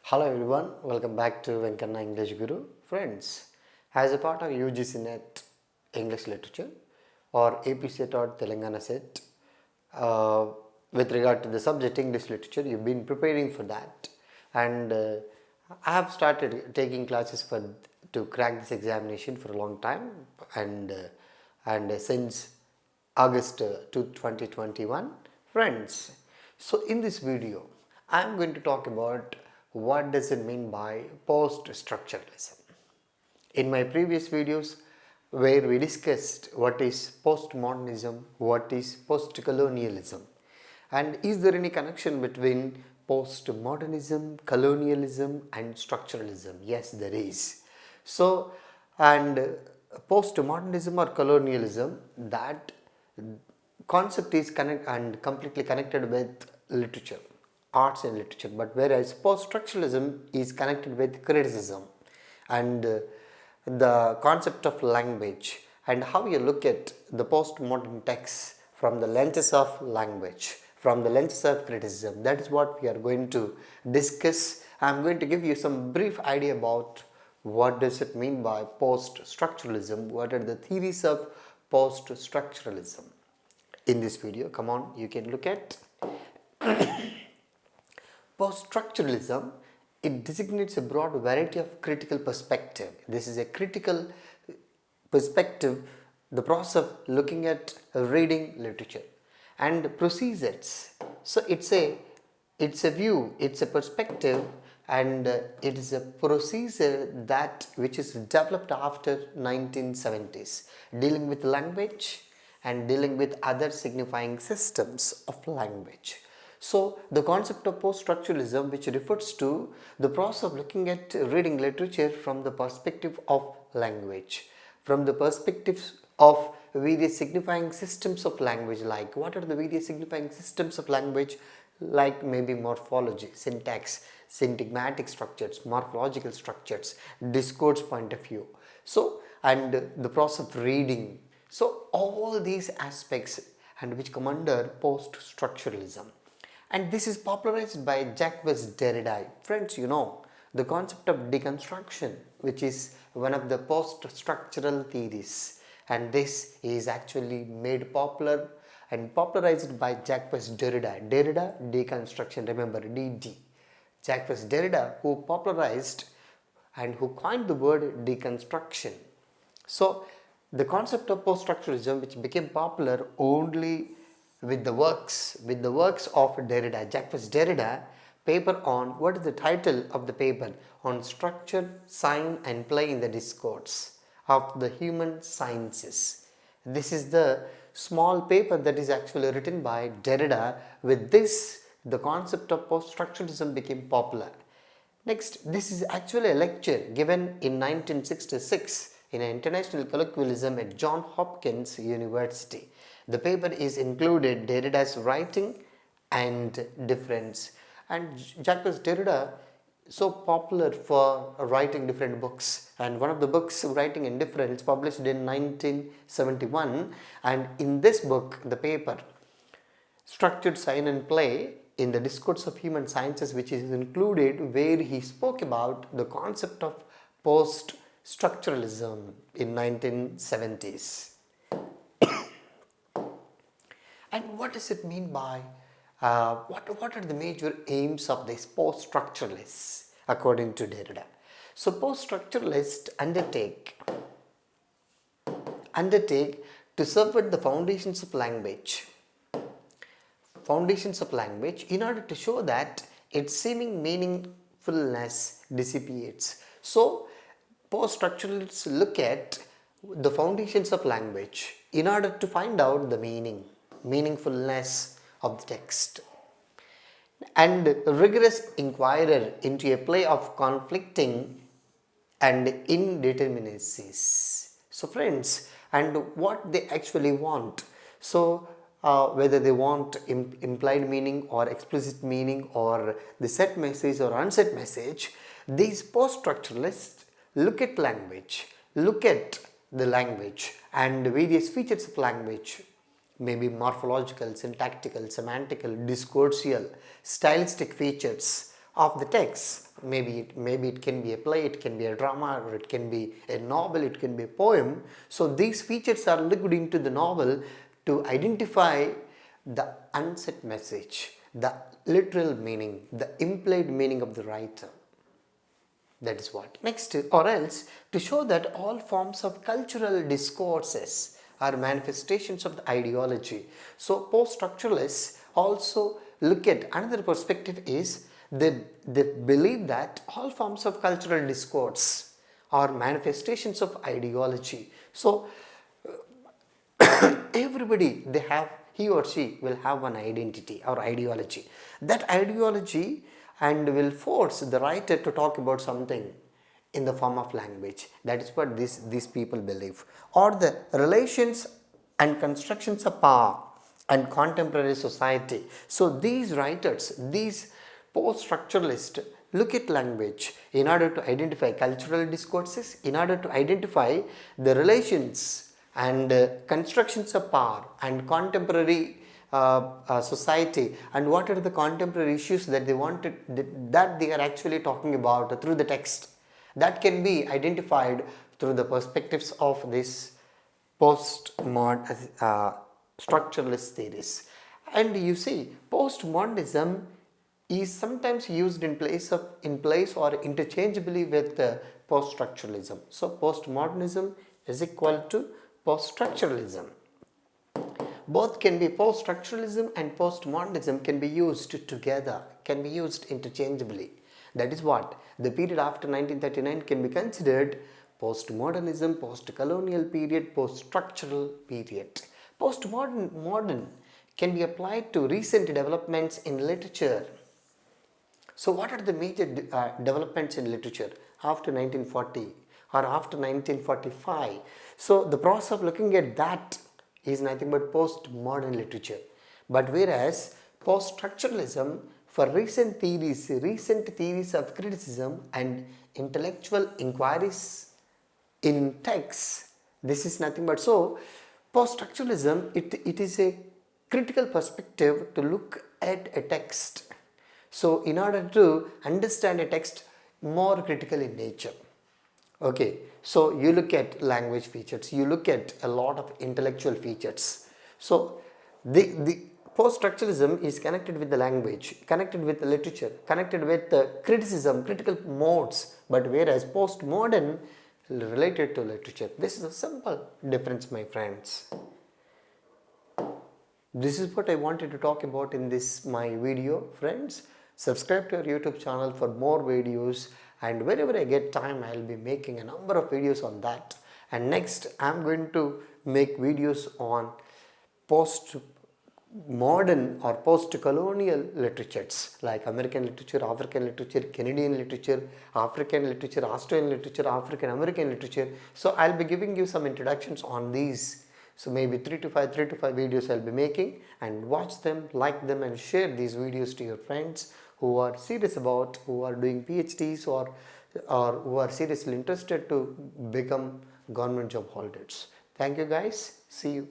Hello everyone, welcome back to VENKANNA ENGLISHGURU. Friends, as a part of UGC NET English Literature or AP set or Telangana set, with regard to the subject English Literature, you've been preparing for that, and I have started taking classes to crack this examination for a long time, and since August 2021, friends. So in this video, I am going to talk about what does it mean by post-structuralism. In my previous videos, where we discussed what is postmodernism, what is post-colonialism, and is there any connection between postmodernism, colonialism, and structuralism? Yes, there is. So, and postmodernism or colonialism, that concept is completely connected with literature, arts and literature, but whereas post-structuralism is connected with criticism and the concept of language and how you look at the postmodern texts from the lenses of language, from the lenses of criticism. That is what we are going to discuss. I am going to give you some brief idea about what does it mean by post-structuralism, what are the theories of post-structuralism. In this video, come on, you can look at post-structuralism. It designates a broad variety of critical perspective. This is a critical perspective, the process of looking at reading literature and procedures. So it's a view, it's a perspective, and it is a procedure that which is developed after 1970s, dealing with language and dealing with other signifying systems of language. So the concept of post-structuralism, which refers to the process of looking at reading literature from the perspective of language, from the perspective of various signifying systems of language, like what are the various signifying systems of language, like maybe morphology, syntax, syntagmatic structures, morphological structures, discourse point of view. So, and the process of reading. So all these aspects and which come under post-structuralism. And this is popularized by Jacques Derrida. Friends, you know the concept of deconstruction, which is one of the post-structural theories, and this is actually made popular and popularized by Jacques Derrida. Derrida, deconstruction, remember DD. Jacques Derrida, who popularized and who coined the word deconstruction. So the concept of post-structuralism, which became popular only with the works of Derrida, Jacques Derrida, paper on, what is the title of the paper? On structure, sign and play in the discourse of the human sciences. This is the small paper that is actually written by Derrida. With this, the concept of post-structuralism became popular. Next, this is actually a lecture given in 1966 in an international colloquialism at Johns Hopkins University. The paper is included Derrida's writing and difference. And Jacques Derrida, so popular for writing different books, and one of the books, Writing and Difference, published in 1971, and in this book, the paper Structured Sign and Play in the Discourse of Human Sciences, which is included, where he spoke about the concept of post-structuralism in 1970s. And what does it mean by, what are the major aims of these post-structuralists according to Derrida? So post-structuralists undertake to subvert the foundations of language in order to show that its seeming meaningfulness dissipates. So post-structuralists look at the foundations of language in order to find out the meaningfulness of the text, and rigorous inquirer into a play of conflicting and indeterminacies. So friends, and what they actually want. So whether they want implied meaning or explicit meaning or the set message or unset message, these post-structuralists look at the language and various features of language, maybe morphological, syntactical, semantical, discoursial, stylistic features of the text. Maybe it can be a play, it can be a drama, or it can be a novel, it can be a poem. So these features are looked into the novel to identify the unsaid message, the literal meaning, the implied meaning of the writer. That is what. Next, or else to show that all forms of cultural discourses are manifestations of the ideology. So post-structuralists also look at another perspective is they believe that all forms of cultural discourse are manifestations of ideology. So everybody, he or she will have one identity or ideology. That ideology and will force the writer to talk about something in the form of language. That is what these people believe. Or the relations and constructions of power and contemporary society. So these writers, these post-structuralists look at language in order to identify cultural discourses, in order to identify the relations and constructions of power and contemporary society, and what are the contemporary issues that that they are actually talking about through the text. That can be identified through the perspectives of this structuralist theories. And you see, postmodernism is sometimes used in place or interchangeably with post-structuralism. So postmodernism is equal to post-structuralism. Both can be post-structuralism and postmodernism can be used together, can be used interchangeably. That is what the period after 1939 can be considered postmodernism, post-colonial period, post-structural period. Modern can be applied to recent developments in literature. So what are the major developments in literature after 1940 or after 1945? So the process of looking at that is nothing but postmodern literature. But whereas post-structuralism for recent theories of criticism and intellectual inquiries in texts, this is nothing but, so post-structuralism, it is a critical perspective to look at a text. So in order to understand a text more critical in nature. Okay, so you look at language features, you look at a lot of intellectual features. So the post-structuralism is connected with the language, connected with the literature, connected with the criticism, critical modes, but whereas postmodern related to literature. This is a simple difference, my friends. This is what I wanted to talk about in this my video, friends. Subscribe to our YouTube channel for more videos, and whenever I get time I will be making a number of videos on that. And next I am going to make videos on post-modern or post-colonial literatures like American literature, African literature, Canadian literature, African literature, Australian literature, African American literature. So I will be giving you some introductions on these. So maybe 3 to 5 videos I'll be making, and watch them, like them, and share these videos to your friends who are serious about, who are doing PhDs or who are seriously interested to become government job holders. Thank you guys. See you.